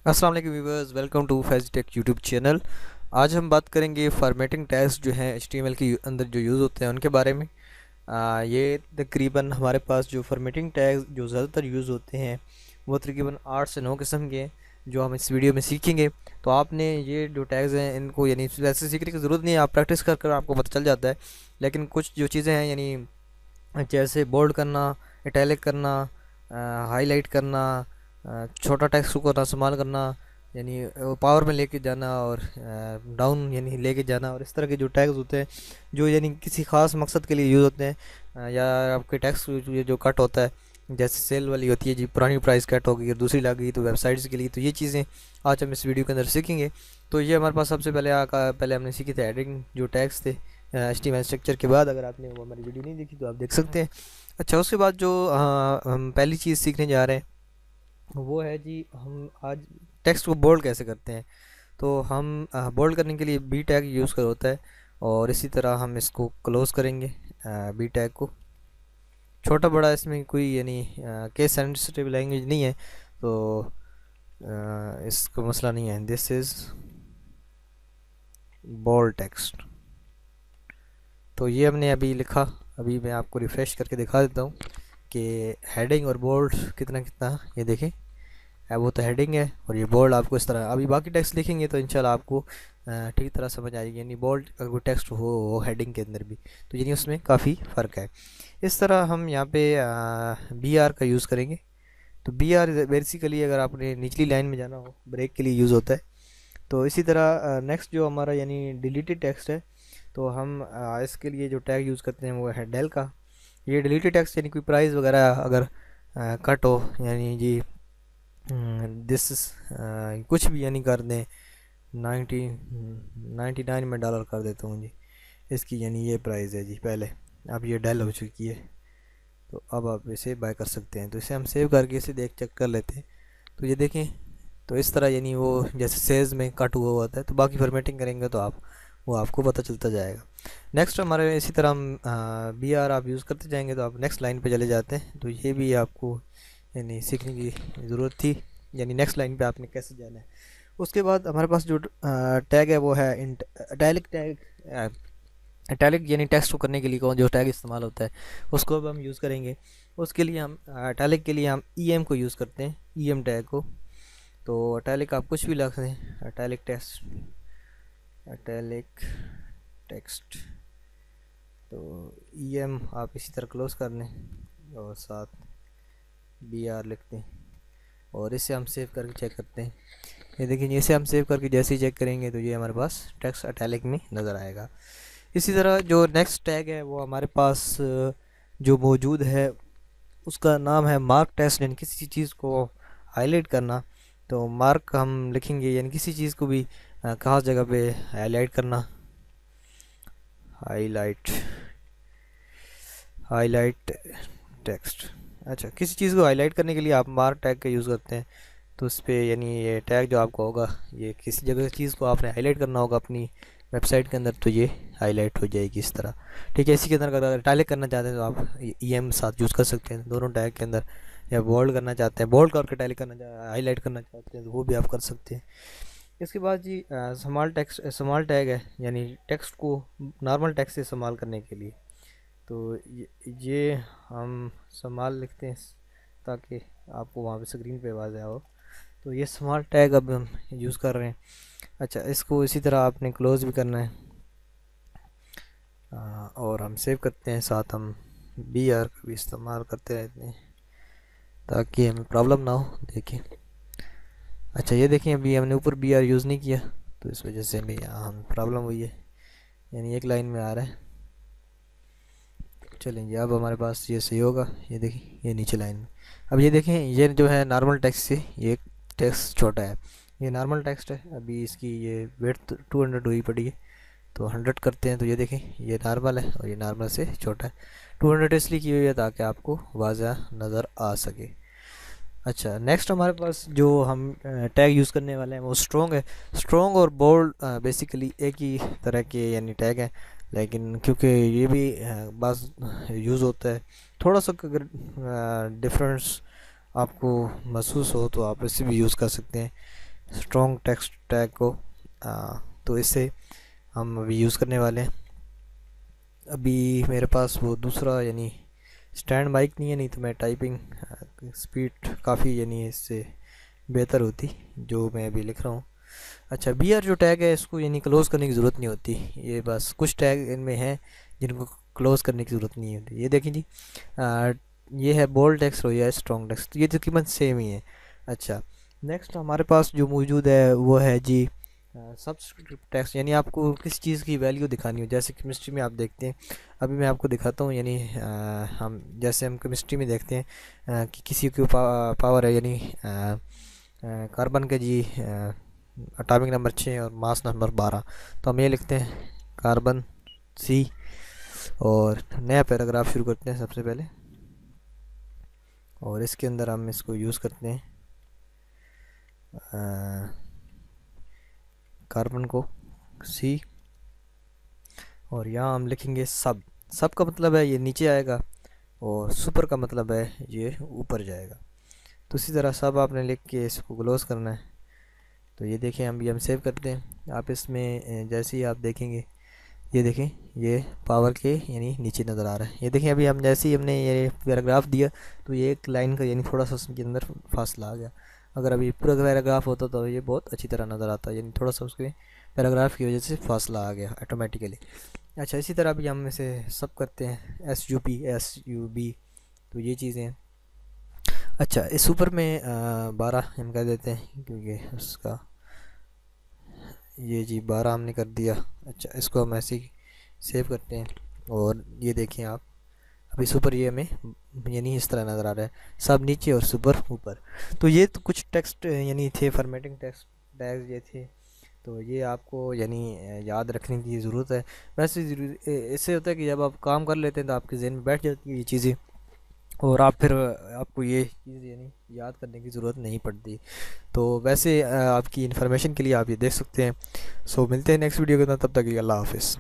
अस्सलाम वालेकुम viewers, welcome to Faiz tech YouTube channel. आज हम बात करेंगे फॉर्मेटिंग टैग्स जो हैं एचटीएमएल के अंदर जो यूज़ होते हैं उनके बारे में। ये तकरीबन हमारे पास जो फॉर्मेटिंग टैग्स जो ज़्यादातर यूज़ होते हैं वो तकरीबन 8 से 9 किस्म के हैं जो हम इस वीडियो में सीखेंगे। तो आपने ये जो टैग्स हैं इनको यानी वैसे सीखने की ज़रूरत नहीं है, आप प्रैक्टिस कर कर आपको पता चल जाता है। लेकिन कुछ जो चीज़ें हैं यानी जैसे बोल्ड करना, इटैलिक करना, हाईलाइट करना, छोटा टेक्स्ट को करना, स्मॉल करना, यानी पावर में लेके जाना और डाउन यानी लेके जाना, और इस तरह के जो टैग्स होते हैं जो यानी किसी ख़ास मकसद के लिए यूज़ होते हैं। या आपके टैक्स जो कट होता है, जैसे सेल वाली होती है जी, पुरानी प्राइस कट हो गई और दूसरी लग गई तो वेबसाइट्स के लिए, तो ये चीज़ें आज हम इस वीडियो के अंदर सीखेंगे। तो ये हमारे पास सबसे पहले हमने सीखी थी हेडिंग जो टैग्स थे एचटीएमएल स्ट्रक्चर के बाद। अगर आपने वो हमारी वीडियो नहीं देखी तो आप देख सकते हैं। अच्छा, उसके बाद जो हम पहली चीज़ सीखने जा रहे हैं वो है जी, हम आज टेक्स्ट को बोल्ड कैसे करते हैं। तो हम बोल्ड करने के लिए बी टैग यूज़ कर होता है, और इसी तरह हम इसको क्लोज़ करेंगे बी टैग को। छोटा बड़ा इसमें कोई यानी केस सेंसिटिव लैंग्वेज नहीं है, तो इसको मसला नहीं है। This is bold text. तो ये हमने अभी लिखा। अभी मैं आपको रिफ़्रेश करके दिखा देता हूँ कि हेडिंग और बोल्ड कितना कितना, ये देखें। अब वो तो हेडिंग है और ये बोल्ड आपको इस तरह। अभी बाकी टेक्स्ट लिखेंगे तो इंशाल्लाह आपको ठीक तरह समझ आएगी। यानी बोल्ड अगर कोई टेक्स्ट हो हेडिंग के अंदर भी, तो यानी उसमें काफ़ी फ़र्क है। इस तरह हम यहाँ पे बी आर का यूज़ करेंगे। तो बी आर बेसिकली अगर आपने निचली लाइन में जाना हो, ब्रेक के लिए यूज़ होता है। तो इसी तरह नेक्स्ट जो हमारा यानी डिलीटेड टेक्स्ट है, तो हम इसके लिए जो टैग यूज़ करते हैं वो है डेल का। ये डिलीटेड टेक्स्ट यानी कोई प्राइस वगैरह अगर कट हो, यानी जी दिस कुछ भी यानी कर दें, 99 में डॉलर कर देता हूँ जी इसकी, यानी ये प्राइस है जी पहले। अब ये डेल हो चुकी है, तो अब आप इसे बाय कर सकते हैं। तो इसे हम सेव करके इसे देख चेक कर लेते हैं। तो ये देखें, तो इस तरह यानी वो जैसे सेल्स में कट हुआ होता है, तो बाकी फॉर्मेटिंग करेंगे तो आप वो आपको पता चलता जाएगा। नेक्स्ट हमारे इसी तरह हम बी आर आप यूज़ करते जाएंगे तो आप नेक्स्ट लाइन पे चले जाते हैं। तो ये भी आपको यानी सीखने की ज़रूरत थी, यानी नेक्स्ट लाइन पे आपने कैसे जाना है। उसके बाद हमारे पास जो टैग है वो है इटैलिक टैग। इटैलिक यानी टेक्स्ट को करने के लिए कौन जो टैग इस्तेमाल होता है उसको अब हम यूज़ करेंगे। उसके लिए हम इटैलिक के लिए हम ई एम को यूज़ करते हैं, ई एम टैग को। तो इटैलिक आप कुछ भी लिख दें, इटैलिक टेक्स्ट, इटैलिक टेक्स्ट। तो ई एम आप इसी तरह क्लोज कर लें और साथ बी आर लिखते हैं, और इसे हम सेव करके चेक करते हैं। ये देखिए, इसे हम सेव करके जैसे ही चेक करेंगे तो ये हमारे पास टेक्स्ट इटैलिक में नज़र आएगा। इसी तरह जो नेक्स्ट टैग है वो हमारे पास जो मौजूद है उसका नाम है मार्क टेक्स्ट, यानी किसी चीज़ को हाईलाइट करना। तो मार्क हम लिखेंगे यानी किसी चीज़ को भी खास जगह पे हाईलाइट करना। Highlight, highlight text. अच्छा, किसी चीज़ को हाईलाइट करने के लिए आप मार्क टैग का यूज़ करते हैं। तो उस पर यानी ये टैग जो आपका होगा, ये किसी जगह चीज़ को आपने हाईलाइट करना होगा अपनी वेबसाइट के अंदर, तो ये हाईलाइट हो जाएगी इस तरह। ठीक है, इसी के अंदर अगर इटैलिक करना चाहते हैं तो आप ई एम साथ यूज़ कर सकते हैं दोनों टैग के अंदर। या बोल्ड करना चाहते हैं, बोल्ड करके इटैलिक करना हाईलाइट करना चाहते हैं तो वो भी आप कर सकते हैं। इसके बाद जी स्मॉल टेक्स्ट, स्मॉल टैग है यानी टेक्स्ट को नॉर्मल टेक्स्ट से इस्तेमाल करने के लिए। तो ये हम स्मॉल लिखते हैं ताकि आपको वहाँ पे स्क्रीन पे आवाज़ आया हो। तो ये स्मॉल टैग अब हम यूज़ कर रहे हैं। अच्छा, इसको इसी तरह आपने क्लोज़ भी करना है। और हम सेव करते हैं, साथ हम बी आर का भी इस्तेमाल करते रहते हैं ताकि हमें प्रॉब्लम ना हो। देखिए, अच्छा ये देखें, अभी हमने ऊपर बी आर यूज़ नहीं किया तो इस वजह से हमें यहाँ हम प्रॉब्लम हुई है, यानी एक लाइन में आ रहा है। चलेंगे, अब हमारे पास ये सही होगा। ये देखिए, ये नीचे लाइन में। अब ये देखें, ये जो है नॉर्मल टेक्स्ट से ये टेक्स्ट छोटा है, ये नॉर्मल टेक्स्ट है। अभी इसकी ये विड्थ 200 हुई पड़ी है, तो 100 करते हैं। तो ये देखें, ये नॉर्मल है और ये नॉर्मल से छोटा है। 200 इसलिए की हुई है ताकि आपको वाज़ह नज़र आ सके। अच्छा, नेक्स्ट हमारे पास जो हम टैग यूज़ करने वाले हैं वो स्ट्रॉन्ग है। स्ट्रॉन्ग और बोल्ड बेसिकली एक ही तरह के यानी टैग हैं, लेकिन क्योंकि ये भी बस यूज़ होता है, थोड़ा सा अगर डिफरेंस आपको महसूस हो तो आप इसे भी यूज़ कर सकते हैं। स्ट्रॉन्ग टेक्स्ट टैग को। तो इससे हम अभी यूज़ करने वाले हैं। अभी मेरे पास वो दूसरा यानी स्टैंड माइक नहीं है, नहीं तो मैं टाइपिंग स्पीड काफ़ी यानी इससे बेहतर होती जो मैं अभी लिख रहा हूँ। अच्छा, बी आर जो टैग है इसको यानी क्लोज़ करने की ज़रूरत नहीं होती। ये बस कुछ टैग इनमें हैं जिनको क्लोज़ करने की ज़रूरत नहीं होती। ये देखें जी, ये है बोल्ड टेक्स्ट और ये है स्ट्रॉन्ग टेक्स्ट, ये तकरीबन सेम ही है। अच्छा, नेक्स्ट हमारे पास जो मौजूद है वो है जी सब्स्क्रिप्ट टेक्स्ट, यानी आपको किस चीज़ की वैल्यू दिखानी हो। जैसे केमिस्ट्री में आप देखते हैं, अभी मैं आपको दिखाता हूँ, यानी हम केमिस्ट्री में देखते हैं कि किसी की पावर है, यानी कार्बन के जी एटॉमिक नंबर 6 और मास नंबर 12। तो हम ये लिखते हैं कार्बन सी और नया पैराग्राफ शुरू करते हैं सबसे पहले, और इसके अंदर हम इसको यूज़ करते हैं कार्बन को सी, और यहाँ हम लिखेंगे सब। सब का मतलब है ये नीचे आएगा और सुपर का मतलब है ये ऊपर जाएगा। तो इसी तरह सब आपने लिख के इसको क्लोज करना है। तो ये देखें, हम सेव करते हैं। आप इसमें जैसे ही आप देखेंगे, ये देखें ये पावर के यानी नीचे नज़र आ रहा है। ये देखें अभी हम जैसे ही हमने ये पैराग्राफ दिया तो ये एक लाइन का यानी थोड़ा सा उसके अंदर फासला आ गया। अगर अभी पूरा पैराग्राफ होता तो ये बहुत अच्छी तरह नज़र आता, यानी थोड़ा सा उसके पैराग्राफ की वजह से फासला आ गया ऑटोमेटिकली। अच्छा, इसी तरह भी हम इसे सब करते हैं, SUB। तो ये चीज़ें हैं। अच्छा, इस ऊपर में 12 हम कह देते हैं क्योंकि उसका ये जी 12 हमने कर दिया। अच्छा, इसको हम ऐसे ही सेव करते हैं, और ये देखें आप अभी सुपर ये हमें यानी इस तरह नज़र आ रहा है, सब नीचे और सुपर ऊपर। तो ये तो कुछ टेक्स्ट यानी थे, फॉर्मेटिंग टेक्स्ट टैग्स ये थे। तो ये आपको यानी याद रखने की ज़रूरत है। वैसे इससे होता है कि जब आप काम कर लेते हैं तो आपके जहन में बैठ जाती है ये चीज़ें, और आप फिर आपको ये चीज़ यानी याद करने की ज़रूरत नहीं पड़ती। तो वैसे आपकी इन्फॉर्मेशन के लिए आप ये देख सकते हैं। सो मिलते हैं नेक्स्ट वीडियो के अंदर, तब तक के लिए अल्लाह हाफिज़।